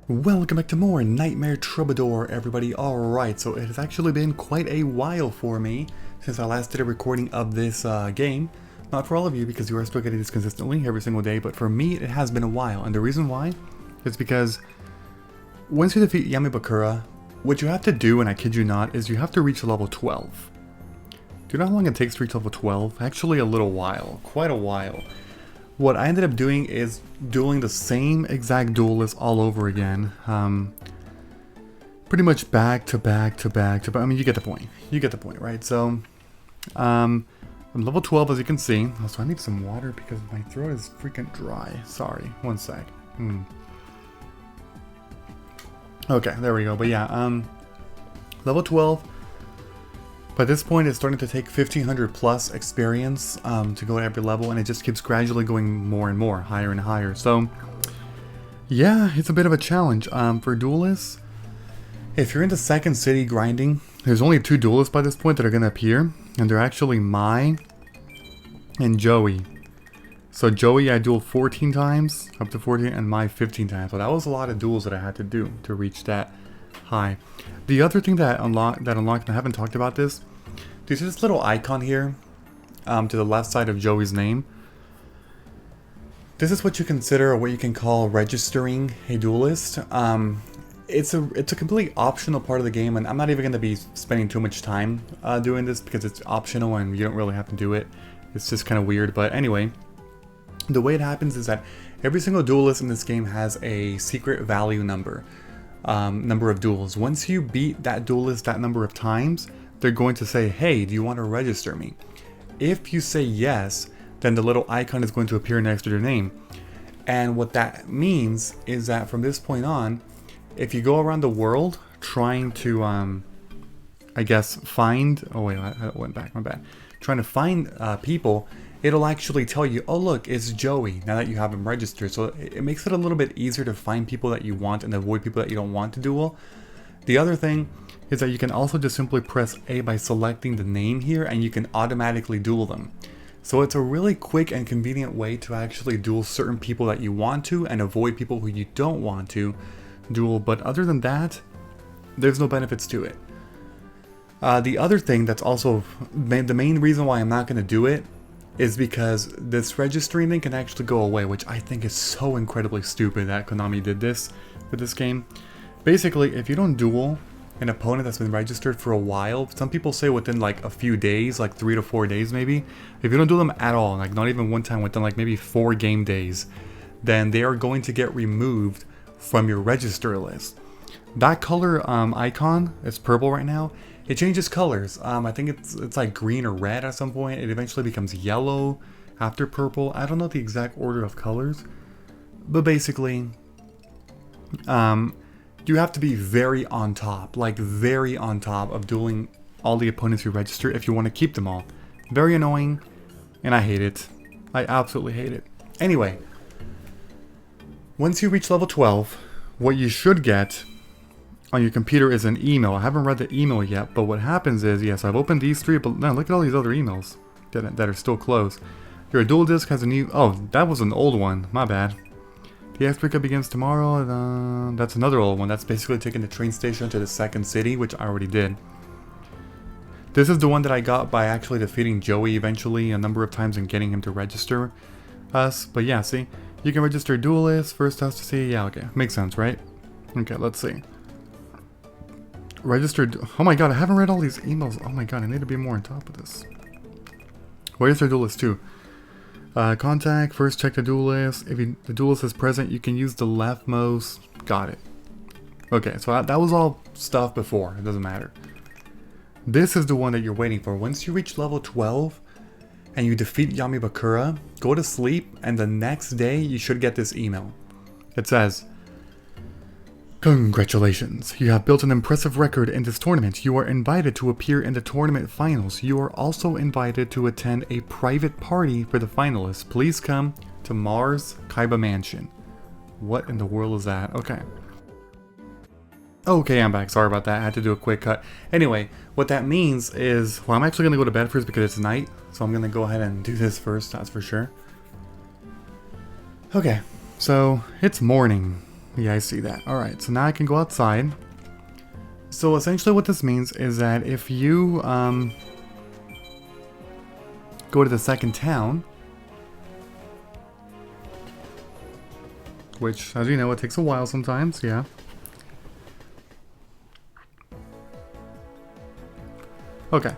Welcome back to more Nightmare Troubador, everybody. Alright, so it has actually been quite a while for me since I last did a recording of this game. Not for all of you, because you are still getting this consistently every single day, but for me it has been a while. And the reason why is because once you defeat Yamibakura, what you have to do, and I kid you not, is you have to reach level 12. Do you know how long it takes to reach level 12? Actually a little while, quite a while. What I ended up doing is dueling the same exact duelist all over again. Pretty much back to back to back to back. I mean, you get the point. You get the point, right? So, I'm level 12 as you can see. Also, I need some water because my throat is freaking dry. Sorry, one sec. Okay, there we go. But yeah, level 12. By this point, it's starting to take 1500 plus experience to go at every level, and it just keeps gradually going more and more, higher and higher. So, yeah, it's a bit of a challenge. For duelists, if you're into second city grinding, there's only 2 duelists by this point that are going to appear, and they're actually Mai and Joey. So Joey I dueled 14 times, up to 14, and Mai 15 times. So that was a lot of duels that I had to do to reach that high. The other thing that unlocked, and I haven't talked about this, there's this little icon here to the left side of Joey's name. This is what you consider, or what you can call, registering a duelist. It's a completely optional part of the game, and I'm not even going to be spending too much time doing this because it's optional and you don't really have to do it. It's just kind of weird, but anyway, the way it happens is that every single duelist in this game has a secret value number. Number of duels. Once you beat that duelist that number of times, they're going to say, hey, do you want to register me? If you say yes, then the little icon is going to appear next to your name. And what that means is that from this point on, if you go around the world trying to, I guess, find... Oh wait, I went back, my bad. Trying to find people, it'll actually tell you, oh look, it's Joey, now that you have him registered. So it makes it a little bit easier to find people that you want and avoid people that you don't want to duel. The other thing is that you can also just simply press A by selecting the name here, and you can automatically duel them. So it's a really quick and convenient way to actually duel certain people that you want to and avoid people who you don't want to duel. But other than that, there's no benefits to it. The other thing that's also the main reason why I'm not going to do it is because this registering thing can actually go away, which I think is so incredibly stupid that Konami did this with this game. Basically, if you don't duel an opponent that's been registered for a while, some people say within like a few days, like 3 to 4 days maybe, if you don't duel them at all, like not even one time, within like maybe 4 game days, then they are going to get removed from your register list. That color icon, it's purple right now. It changes colors. I think it's like green or red at some point. It eventually becomes yellow after purple. I don't know the exact order of colors, but basically, you have to be very on top, like very on top of dueling all the opponents you register if you want to keep them all. Very annoying, and I hate it. I absolutely hate it. Anyway, once you reach level 12, what you should get on your computer is an email. I haven't read the email yet, but what happens is, yes, I've opened these 3, but now look at all these other emails that are still closed. Your dual disc has a new... Oh, that was an old one. My bad. The X pickup begins tomorrow. That's another old one. That's basically taking the train station to the second city, which I already did. This is the one that I got by actually defeating Joey eventually a number of times and getting him to register us. But yeah, see? You can register duelist. First has to see... Yeah, okay. Makes sense, right? Okay, let's see. Registered. Oh my god, I haven't read all these emails. Oh my god, I need to be more on top of this. Register duelist too. Contact. First check the duelist. If the duelist is present, you can use the leftmost. Got it. Okay, so that was all stuff before. It doesn't matter. This is the one that you're waiting for. Once you reach level 12 and you defeat Yamibakura, go to sleep, and the next day you should get this email. It says, congratulations, you have built an impressive record in this tournament. You are invited to appear in the tournament finals. You are also invited to attend a private party for the finalists. Please come to Mars Kaiba Mansion. What in the world is that? Okay. Okay, I'm back. Sorry about that. I had to do a quick cut. Anyway, what that means is, well, I'm actually going to go to bed first because it's night. So I'm going to go ahead and do this first, that's for sure. Okay, so it's morning. Yeah, I see that. Alright, so now I can go outside. So essentially what this means is that if you go to the second town, which, as you know, it takes a while sometimes, yeah. Okay.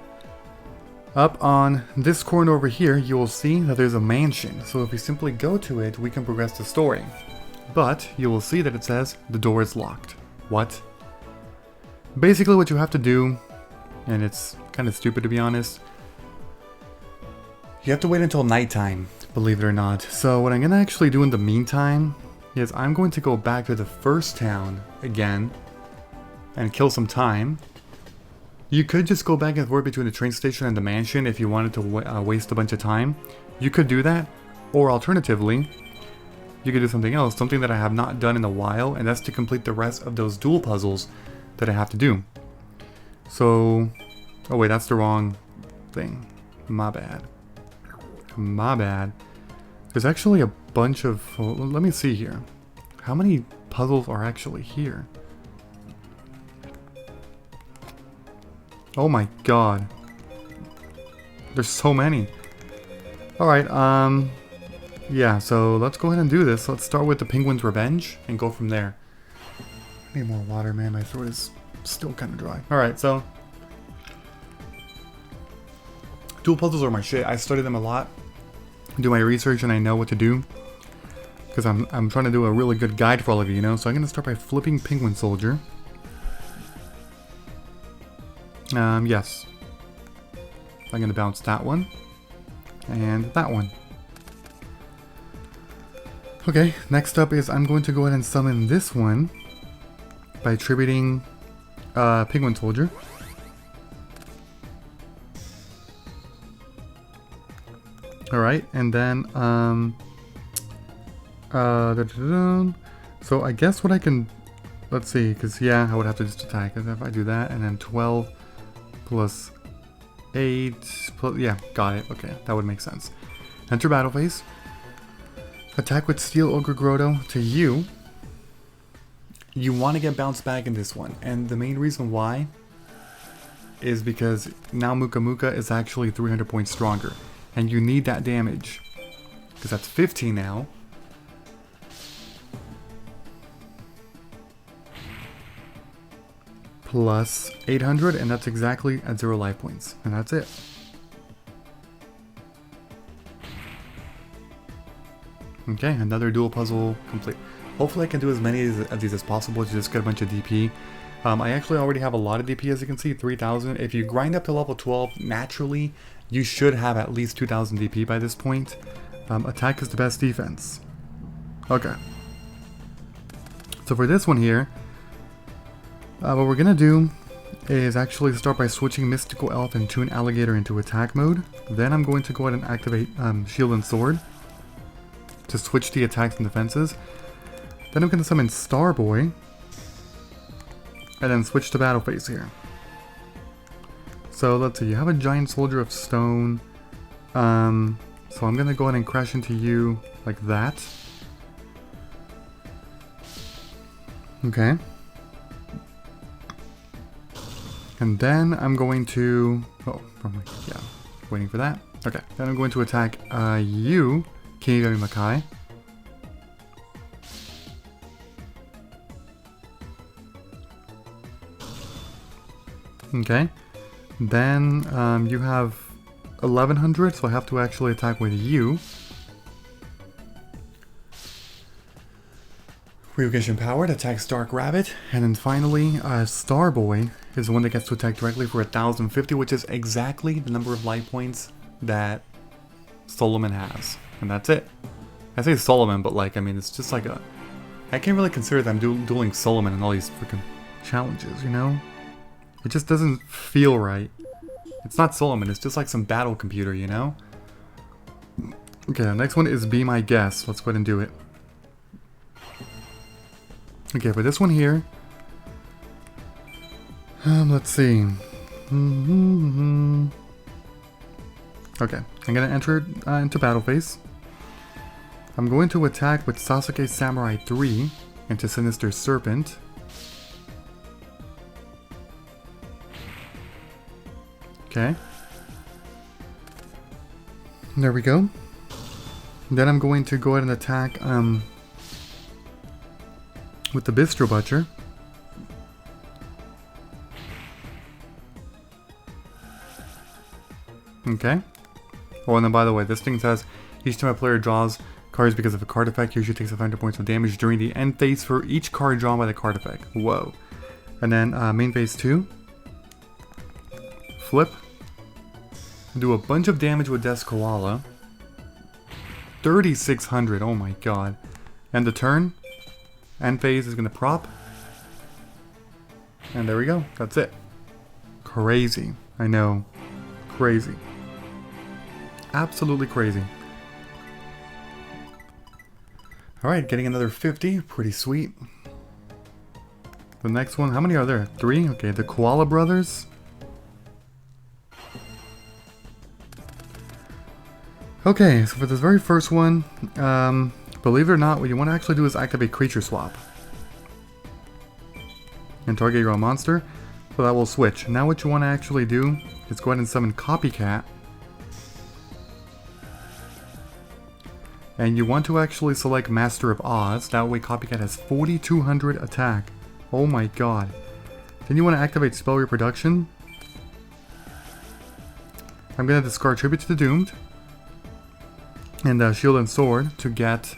Up on this corner over here, you will see that there's a mansion. So if we simply go to it, we can progress the story. But you will see that it says the door is locked. What? Basically what you have to do, and it's kind of stupid to be honest, you have to wait until nighttime, believe it or not. So what I'm going to actually do in the meantime is I'm going to go back to the first town again and kill some time. You could just go back and forth between the train station and the mansion if you wanted to waste a bunch of time. You could do that, or alternatively, you could do something else, something that I have not done in a while, and that's to complete the rest of those duel puzzles that I have to do. So, oh wait, that's the wrong thing. My bad. My bad. There's actually a bunch of, well, let me see here. How many puzzles are actually here? Oh my god. There's so many. Alright, yeah, so let's go ahead and do this. Let's start with the Penguin's Revenge and go from there. I need more water, man. My throat is still kind of dry. Alright, so dual puzzles are my shit. I study them a lot, do my research, and I know what to do. Because I'm trying to do a really good guide for all of you, you know? So I'm going to start by flipping Penguin Soldier. Yes. I'm going to bounce that one. And that one. Okay, next up is I'm going to go ahead and summon this one by attributing Penguin Soldier. Alright, and then so I guess what I can, let's see, because yeah, I would have to just attack if I do that, and then 12 plus 8 plus, yeah, got it. Okay, that would make sense. Enter battle phase. Attack with Steel Ogre Grotto to you. You want to get bounced back in this one, and the main reason why is because now Muka Muka is actually 300 points stronger, and you need that damage because that's 15 now. Plus 800, and that's exactly at 0 life points, and that's it. Okay, another dual puzzle complete. Hopefully I can do as many of these as possible to just get a bunch of DP. I actually already have a lot of DP, as you can see, 3,000. If you grind up to level 12, naturally, you should have at least 2,000 DP by this point. Attack is the best defense. Okay. So for this one here, what we're going to do is actually start by switching Mystical Elf and Toon Alligator into attack mode. Then I'm going to go ahead and activate Shield and Sword to switch the attacks and defenses. Then I'm going to summon Starboy, and then switch to battle phase here. So let's see, you have a giant soldier of stone. So I'm going to go ahead and crash into you like that. Okay. And then I'm going to, yeah, waiting for that. Okay, then I'm going to attack you, Kaiba Mansion. Okay, then you have 1100, so I have to actually attack with you. Revocation Powered attacks Dark Rabbit, and then finally Starboy is the one that gets to attack directly for 1050, which is exactly the number of life points that Solomon has, and that's it. I say Solomon, but like, I mean, it's just like a, I can't really consider that I'm dueling Solomon in all these freaking challenges, you know? It just doesn't feel right. It's not Solomon, it's just like some battle computer, you know? Okay, the next one is Be My Guest. Let's go ahead and do it. Okay, for this one here, let's see. Okay, I'm gonna enter into battle phase. I'm going to attack with Sasuke Samurai 3 into Sinister Serpent. Okay. There we go. Then I'm going to go ahead and attack with the Bistro Butcher. Okay. Oh, and then by the way, this thing says each time a player draws cards because of a card effect, usually takes 500 points of damage during the end phase for each card drawn by the card effect. Whoa. And then main phase 2. Flip. Do a bunch of damage with Death's Koala. 3,600, oh my god. End the turn. End phase is going to prop. And there we go, that's it. Crazy, I know. Crazy. Absolutely crazy. Alright, getting another 50, pretty sweet. The next one, how many are there? 3? Okay, the Koala Brothers. Okay, so for this very first one, believe it or not, what you want to actually do is activate Creature Swap. And target your own monster, so that will switch. Now what you want to actually do is go ahead and summon Copycat. And you want to actually select Master of Oz, that way Copycat has 4,200 attack. Oh my god. Then you want to activate Spell Reproduction. I'm going to discard Tribute to the Doomed. And Shield and Sword to get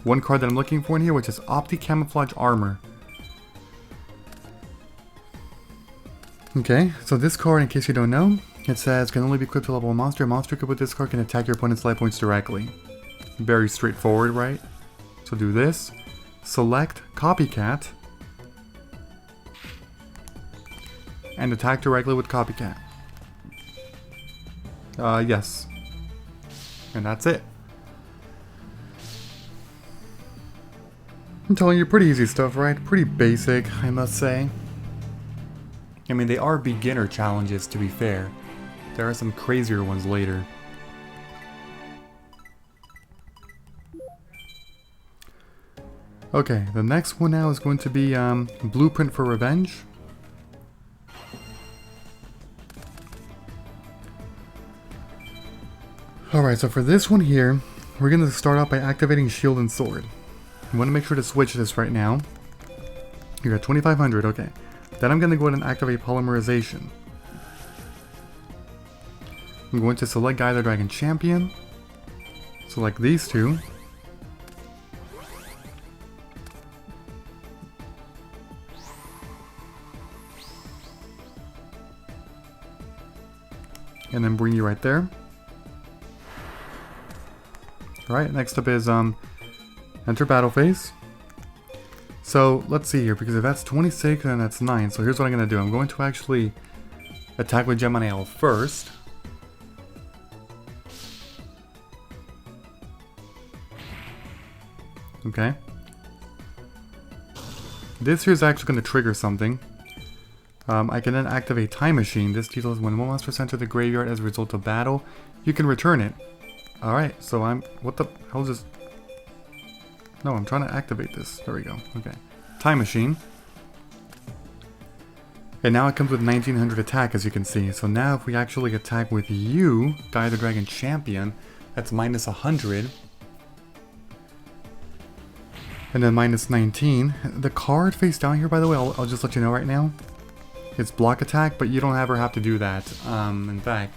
one card that I'm looking for in here, which is Opti Camouflage Armor. Okay, so this card, in case you don't know, it says can only be equipped to level 1 monster. A monster equipped with this card can attack your opponent's life points directly. Very straightforward, right? So do this. Select Copycat. And attack directly with Copycat. Yes. And that's it. I'm telling you, pretty easy stuff, right? Pretty basic, I must say. I mean, they are beginner challenges, to be fair. There are some crazier ones later. Okay, the next one now is going to be Blueprint for Revenge. Alright, so for this one here, we're going to start off by activating Shield and Sword. You want to make sure to switch this right now. You got 2,500, okay. Then I'm going to go ahead and activate Polymerization. I'm going to select Guy the Dragon Champion. Select these two. And then bring you right there. Alright, next up is enter battle phase. So let's see here, because if that's 26 then that's 9. So here's what I'm going to do. I'm going to actually attack with Gemini L first. Okay. This here is actually going to trigger something. I can then activate Time Machine. This deals when one monster is sent to the graveyard as a result of battle, you can return it. Alright, so what the hell is this? No, I'm trying to activate this. There we go. Okay. Time Machine. And now it comes with 1900 attack, as you can see. So now if we actually attack with you, Guy the Dragon Champion, that's minus 100. And then minus 19. The card face down here, by the way, I'll just let you know right now. It's block attack, but you don't ever have to do that. In fact,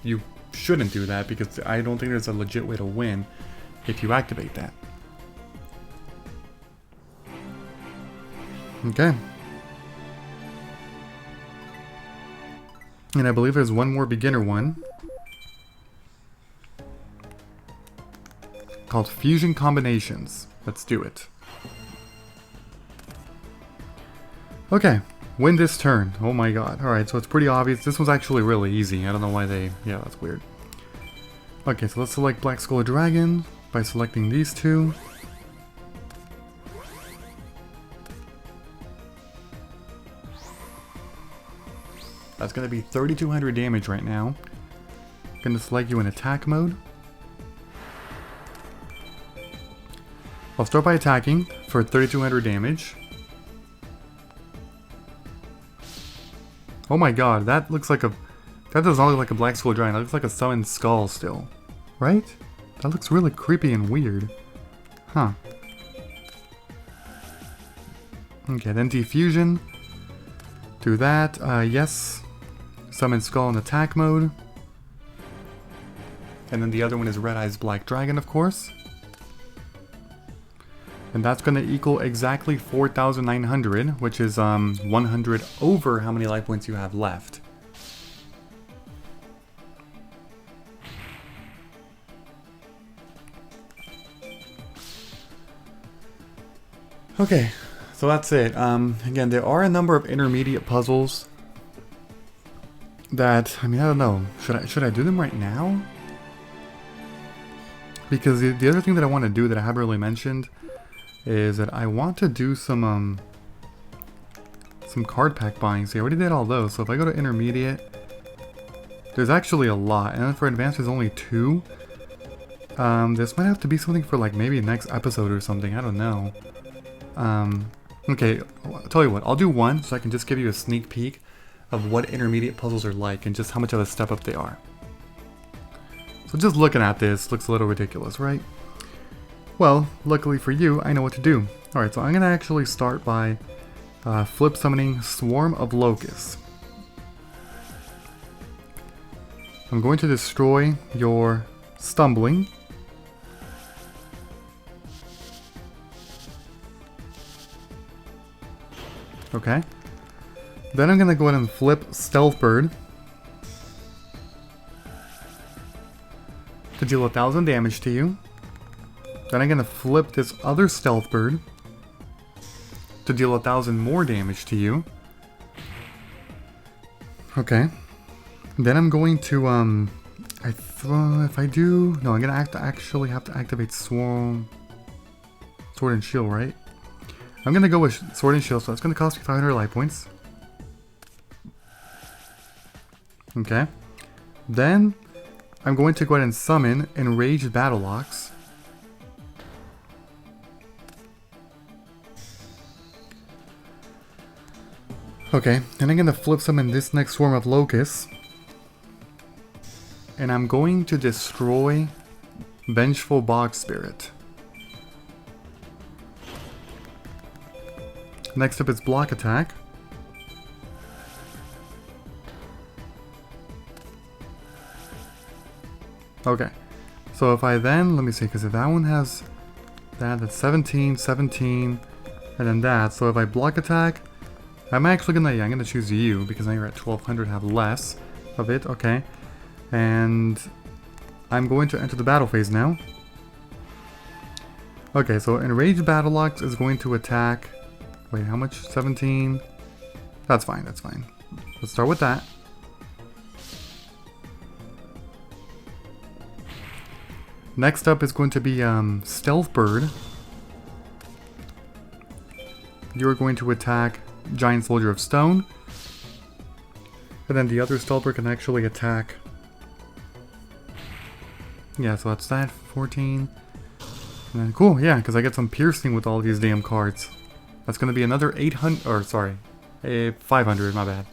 you shouldn't do that because I don't think there's a legit way to win if you activate that. Okay. And I believe there's one more beginner one called Fusion Combinations. Let's do it. Okay. Win this turn. Oh my god. Alright, so it's pretty obvious. This was actually really easy. I don't know why they... Yeah, that's weird. Okay, so let's select Black Skull Dragon by selecting these two. That's going to be 3,200 damage right now. I'm going to select you in attack mode. I'll start by attacking. for 3200 damage. Oh my god, that looks like a... That does not look like a Black Skull Giant. That looks like a summoned skull still. Right? That looks really creepy and weird. Huh. Okay, then Defusion. Do that. Yes. Summon Skull in attack mode. And then the other one is Red Eyes Black Dragon, of course. And that's going to equal exactly 4,900, which is 100 over how many life points you have left. Okay, so that's it. Again, there are a number of intermediate puzzles that, I mean, I don't know. Should I do them right now? Because the other thing that I want to do that I haven't really mentioned is that I want to do some card pack buying. See, I already did all those, so if I go to intermediate, there's actually a lot, and then for advanced there's only 2. This might have to be something for like maybe next episode or something, I don't know. Okay, I'll tell you what, I'll do one so I can just give you a sneak peek of what intermediate puzzles are like and just how much of a step up they are. So just looking at this looks a little ridiculous, right? Well, luckily for you, I know what to do. Alright, so I'm going to actually start by flip summoning Swarm of Locusts. I'm going to destroy your Stumbling. Okay. Then I'm going to go ahead and flip Stealth Bird to deal 1,000 damage to you. Then I'm going to flip this other Stealth Bird to deal 1,000 more damage to you. Okay. Then I'm going to, if I do... No, I'm going to actually have to activate Sword and Shield, right? I'm going to go with Sword and Shield, so that's going to cost me 500 life points. Okay. Then I'm going to go ahead and summon Enraged Battle Ox. Okay, and I'm going to flip summon this next Swarm of Locusts. And I'm going to destroy Vengeful Bog Spirit. Next up is Block Attack. Okay, so if I then, let me see, because if that one has that, that's 17, 17, and then that, so if I Block Attack, I'm actually gonna, yeah, I'm gonna choose you, because now you're at 1200, have less of it, okay. And I'm going to enter the battle phase now. Okay, so Enraged Battle Ox is going to attack, wait, how much? 17? That's fine, that's fine. Let's start with that. Next up is going to be Stealth Bird. You're going to attack Giant Soldier of Stone. And then the other Stealth Bird can actually attack... Yeah, so that's that, 14. And then, cool, yeah, because I get some piercing with all these damn cards. That's going to be another 800, or sorry, 500, my bad.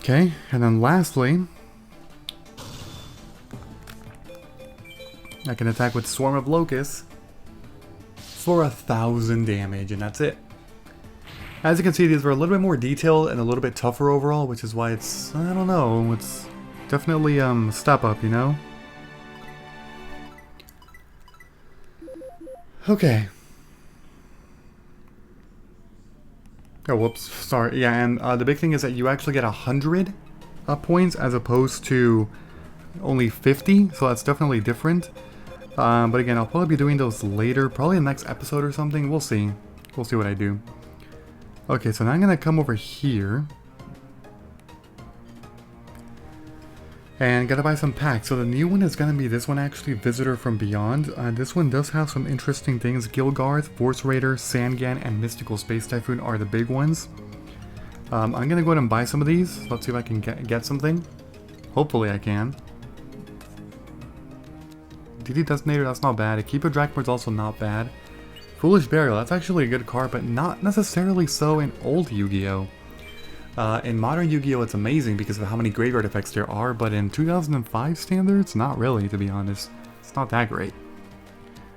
Okay, and then lastly, I can attack with Swarm of Locusts for 1,000 damage, and that's it. As you can see, these were a little bit more detailed and a little bit tougher overall, which is why it's, I don't know, it's definitely a step up, you know? Okay. Oh, whoops, sorry. Yeah, and the big thing is that you actually get 100 points as opposed to only 50, so that's definitely different. But again, I'll probably be doing those later, probably in the next episode or something. We'll see. We'll see what I do. Okay, so now I'm going to come over here. And gotta buy some packs. So the new one is going to be this one actually, Visitor from Beyond. This one does have some interesting things. Gilgarth, Force Raider, Sangan, and Mystical Space Typhoon are the big ones. I'm going to go ahead and buy some of these. Let's see if I can get something. Hopefully I can. DD Detonator, that's not bad. Keeper Dragmore's also not bad. Foolish Burial, that's actually a good card, but not necessarily so in old Yu-Gi-Oh! In modern Yu-Gi-Oh! It's amazing because of how many graveyard effects there are, but in 2005 standards, not really, to be honest. It's not that great.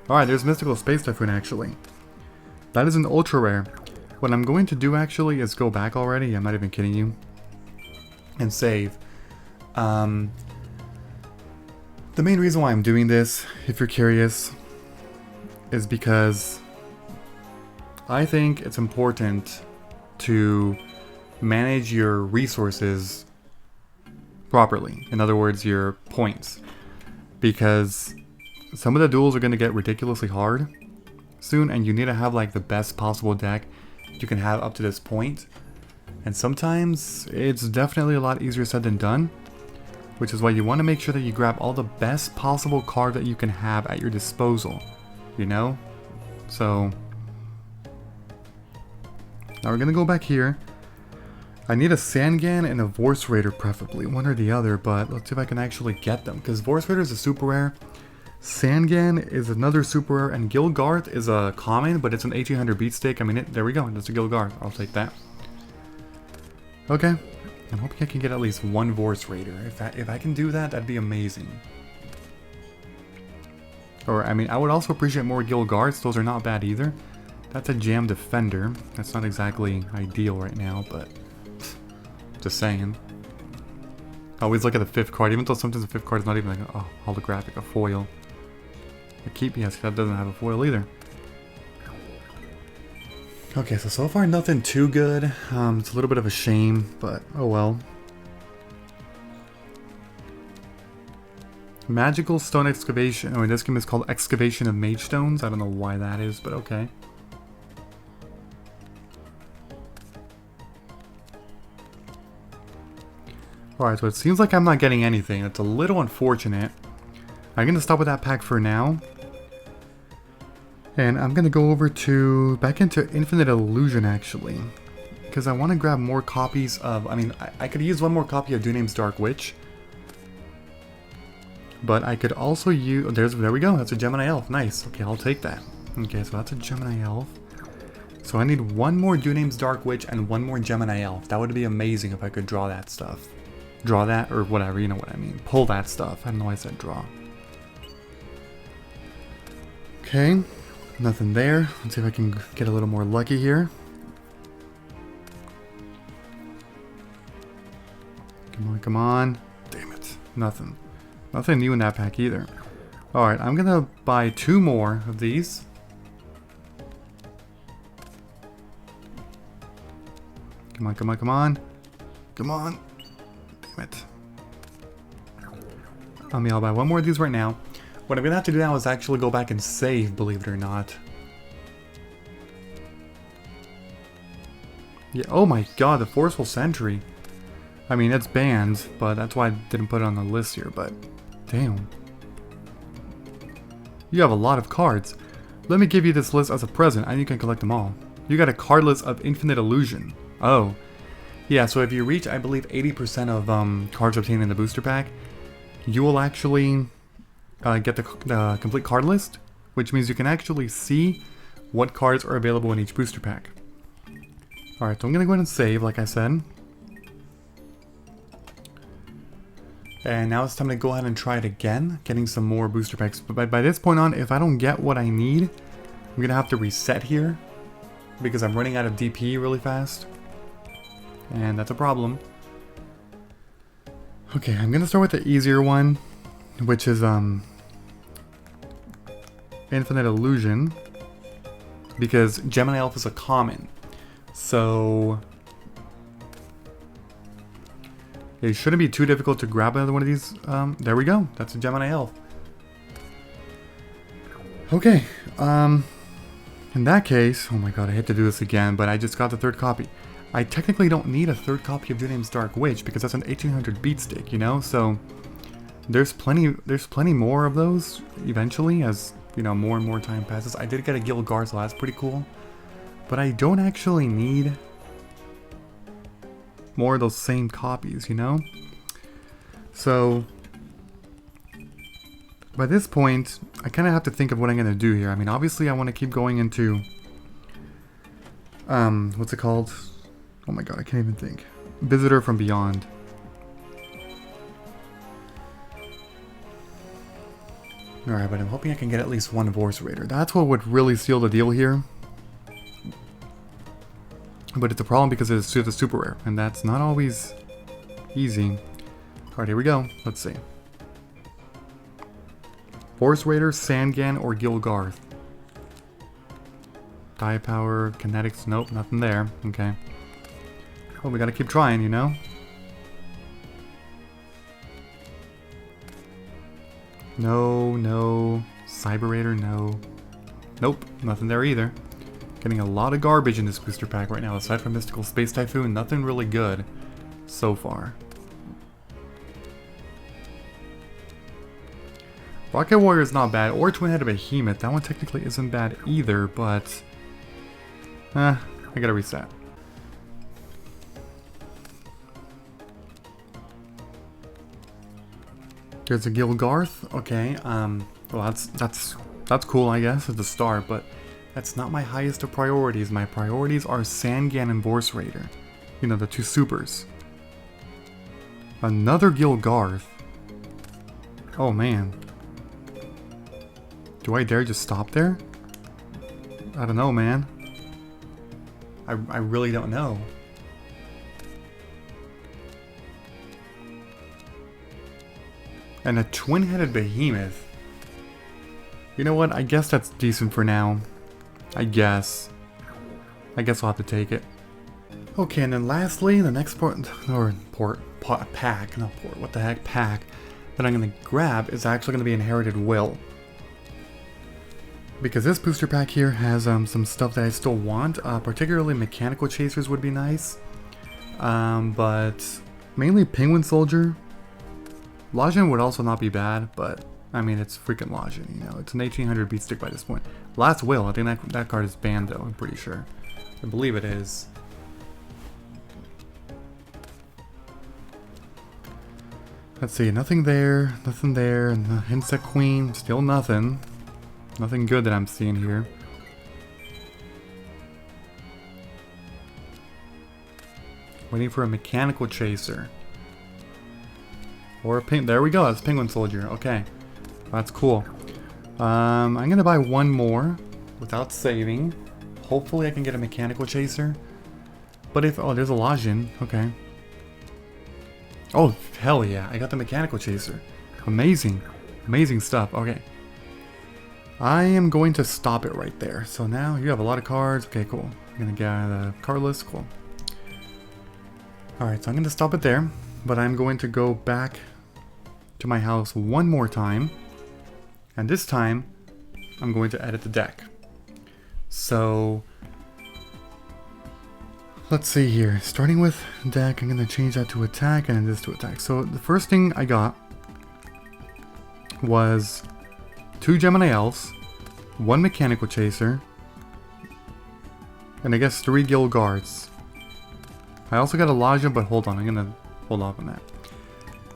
Alright, there's Mystical Space Typhoon, actually. That is an ultra rare. What I'm going to do, actually, is go back already, I'm not even kidding you, and save. The main reason why I'm doing this, if you're curious, is because I think it's important to manage your resources properly. In other words, your points. Because some of the duels are going to get ridiculously hard soon, and you need to have like the best possible deck you can have up to this point. And sometimes it's definitely a lot easier said than done, which is why you want to make sure that you grab all the best possible card that you can have at your disposal, you know? So now we're going to go back here. I need a Sangan and a Vorse Raider preferably, one or the other, but let's see if I can actually get them, because Vorse Raider is a super rare, Sangan is another super rare, and Gilgarth is a common, but it's an 1800 beat stake. I mean, there we go, that's a Gilgarth, I'll take that. Okay, I'm hoping I can get at least one Vorse Raider. If I can do that, that'd be amazing. Or, I mean, I would also appreciate more Gilgarths, those are not bad either. That's a Jam Defender, that's not exactly ideal right now, but just saying. I always look at the 5th card, even though sometimes the 5th card is not even like a holographic, a foil. Yes, that doesn't have a foil either. Okay, so far nothing too good. It's a little bit of a shame, but oh well. Magical Stone Excavation. Oh, this game is called Excavation of Mage Stones. I don't know why that is, but okay. Alright, so it seems like I'm not getting anything. It's a little unfortunate. I'm going to stop with that pack for now. And I'm going to go over to, back into Infinite Illusion actually. Because I want to grab more copies of, I mean, I could use one more copy of Duname's Dark Witch. But I could also use, there we go, that's a Gemini Elf, nice. Okay, I'll take that. Okay, so that's a Gemini Elf. So I need one more Duname's Dark Witch and one more Gemini Elf. That would be amazing if I could draw that stuff. Draw that, or whatever, you know what I mean. Pull that stuff. I don't know why I said draw. Okay, nothing there. Let's see if I can get a little more lucky here. Come on, come on. Damn it. Nothing. Nothing new in that pack either. Alright, I'm gonna buy 2 more of these. Come on, come on, come on. Come on. Damn it. I mean, I'll buy 1 more of these right now. What I'm gonna have to do now is actually go back and save, believe it or not. Yeah, oh my god, the Forceful Sentry. I mean, it's banned, but that's why I didn't put it on the list here, but damn. You have a lot of cards. Let me give you this list as a present, and you can collect them all. You got a card list of Infinite Illusion. Oh. Yeah, so if you reach, I believe, 80% of cards obtained in the booster pack, you will actually get the complete card list, which means you can actually see what cards are available in each booster pack. Alright, so I'm going to go ahead and save, like I said. And now it's time to go ahead and try it again, getting some more booster packs. But by this point on, if I don't get what I need, I'm going to have to reset here, because I'm running out of DP really fast. And that's a problem. Okay, I'm going to start with the easier one, which is Infinite Illusion, because Gemini Elf is a common. So it shouldn't be too difficult to grab another one of these. There we go. That's a Gemini Elf. Okay. In that case, oh my god, I hate to do this again, but I just got the 3rd copy. I technically don't need a 3rd copy of Duname's Dark Witch because that's an 1800 beat stick, you know? So there's plenty more of those eventually as, you know, more and more time passes. I did get a Gilgarth, so that's pretty cool. But I don't actually need more of those same copies, you know? So by this point, I kind of have to think of what I'm going to do here. I mean, obviously I want to keep going into... what's it called? Oh my god, I can't even think. Visitor from Beyond. Alright, but I'm hoping I can get at least one Vorse Raider. That's what would really seal the deal here. But it's a problem because it's the super rare, and that's not always easy. Alright, here we go. Let's see. Vorse Raider, Sangan, or Gilgarth. Die power, kinetics, nope, nothing there. Okay. Well, we gotta keep trying, you know? No, no. Cyber Raider, no. Nope, nothing there either. Getting a lot of garbage in this booster pack right now. Aside from Mystical Space Typhoon, nothing really good so far. Rocket Warrior is not bad, or Twin-Headed Behemoth. That one technically isn't bad either, but... I gotta reset. There's a Gilgarth. Okay, well that's cool, I guess, at the start, but that's not my highest of priorities. My priorities are Sangan and Vorse Raider. You know, the two supers. Another Gilgarth. Oh man. Do I dare just stop there? I don't know, man. I really don't know. And a Twin-Headed Behemoth. You know what? I guess that's decent for now. I guess I'll have to take it. Okay, and then lastly, the next pack, that I'm going to grab is actually going to be Inherited Will. Because this booster pack here has some stuff that I still want, particularly Mechanical Chasers would be nice. But mainly Penguin Soldier. Lajin would also not be bad, but I mean, it's freaking Lajin, you know. It's an 1800 beat stick by this point. Last Will, I think that card is banned though, I'm pretty sure. I believe it is. Let's see, nothing there, and the Insect Queen, still nothing. Nothing good that I'm seeing here. Waiting for a Mechanical Chaser. Or a ping. There we go. That's Penguin Soldier. Okay. That's cool. I'm going to buy one more without saving. Hopefully I can get a Mechanical Chaser. But if... Oh, there's a Lajin. Okay. Oh, hell yeah. I got the Mechanical Chaser. Amazing. Amazing stuff. Okay. I am going to stop it right there. So now you have a lot of cards. Okay, cool. I'm going to get the card list. Cool. Alright, so I'm going to stop it there. But I'm going to go back to my house one more time. And this time, I'm going to edit the deck. So, let's see here. Starting with deck, I'm going to change that to attack and this to attack. So the first thing I got was 2 Gemini Elves, 1 Mechanical Chaser, and I guess 3 Gilgarths. I also got a Lajin, but hold on, I'm going to hold off on that.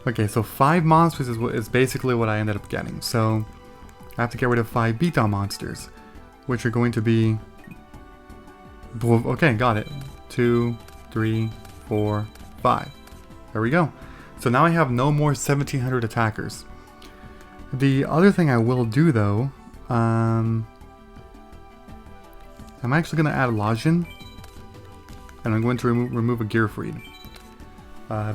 Okay, so 5 monsters is basically what I ended up getting. So I have to get rid of 5 beatdown monsters, which are going to be... Okay, got it. 2, 3, 4, 5. There we go. So now I have no more 1700 attackers. The other thing I will do though, I'm actually going to add a Lajin, and I'm going to remove a Gearfried.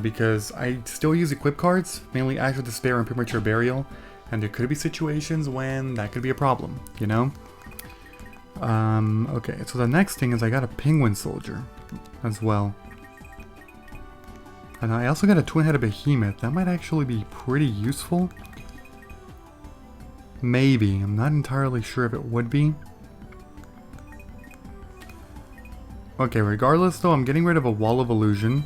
Because I still use equip cards, mainly Ash of Despair and Premature Burial, and there could be situations when that could be a problem, you know? Okay, so the next thing is I got a Penguin Soldier as well. And I also got a Twin-Headed Behemoth. That might actually be pretty useful. Maybe. I'm not entirely sure if it would be. Okay, regardless though, I'm getting rid of a Wall of Illusion.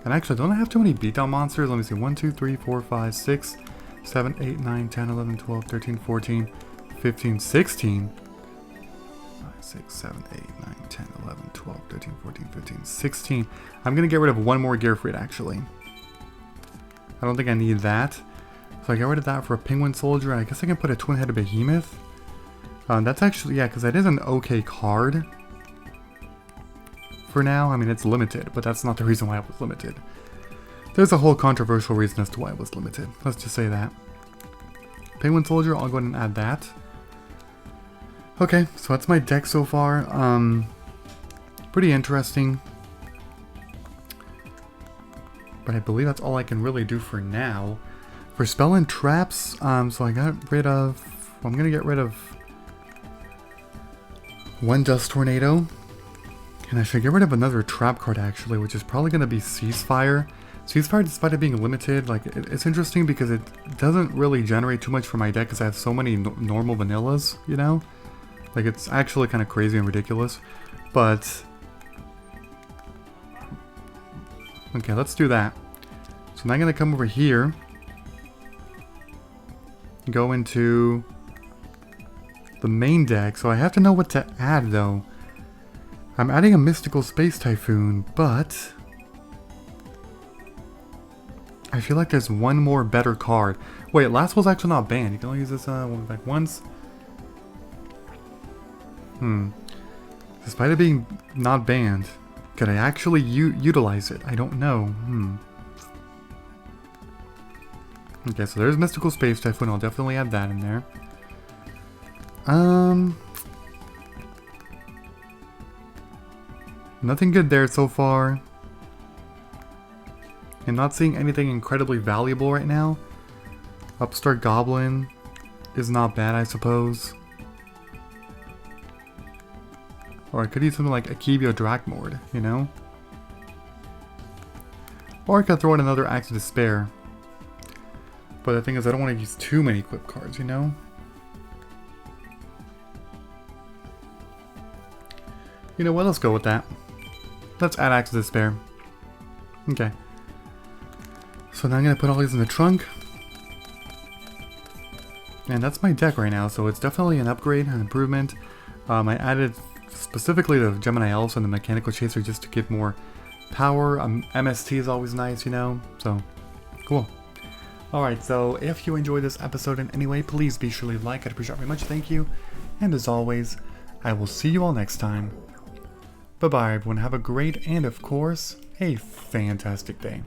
And actually, don't I have too many beatdown monsters? Let me see. 1, 2, 3, 4, 5, 6, 7, 8, 9, 10, 11, 12, 13, 14, 15, 16. 5, 6, 7, 8, 9, 10, 11, 12, 13, 14, 15, 16. I'm going to get rid of one more Gearfried, actually. I don't think I need that. So I got rid of that for a penguin soldier, and I guess I can put a twin-headed behemoth. That's actually, yeah, because that is an okay card. For now, I mean, it's limited, but that's not the reason why it was limited. There's a whole controversial reason as to why it was limited. Let's just say that. Penguin soldier, I'll go ahead and add that. Okay, so that's my deck so far. Pretty interesting. But I believe that's all I can really do for now. For spell and traps, so I got rid of... Well, I'm going to get rid of one Dust Tornado. And I should get rid of another trap card actually, which is probably going to be Ceasefire. Ceasefire, despite it being limited, like it's interesting because it doesn't really generate too much for my deck because I have so many normal vanillas, you know? Like it's actually kind of crazy and ridiculous. But... okay, let's do that. So now I'm going to come over here. Go into the main deck. So I have to know what to add though. I'm adding a Mystical Space Typhoon, but I feel like there's one more better card. Wait, Last Will's actually not banned. You can only use this like once. Despite it being not banned, could I actually utilize it? I don't know. Okay, so there's Mystical Space Typhoon. I'll definitely add that in there. Nothing good there so far. I'm not seeing anything incredibly valuable right now. Upstart Goblin is not bad, I suppose. Or I could use something like Akebio Drakmord, you know? Or I could throw in another Axe of Despair. But the thing is, I don't want to use too many equip cards, you know? You know what, let's go with that. Let's add Axe of Despair. Okay. So now I'm going to put all these in the trunk. And that's my deck right now, so it's definitely an upgrade, an improvement. I added specifically the Gemini Elves and the Mechanical Chaser just to give more power. MST is always nice, you know? So, cool. Alright, so if you enjoyed this episode in any way, please be sure to like. I'd appreciate it very much. Thank you. And as always, I will see you all next time. Bye-bye, everyone. Have a great and, of course, a fantastic day.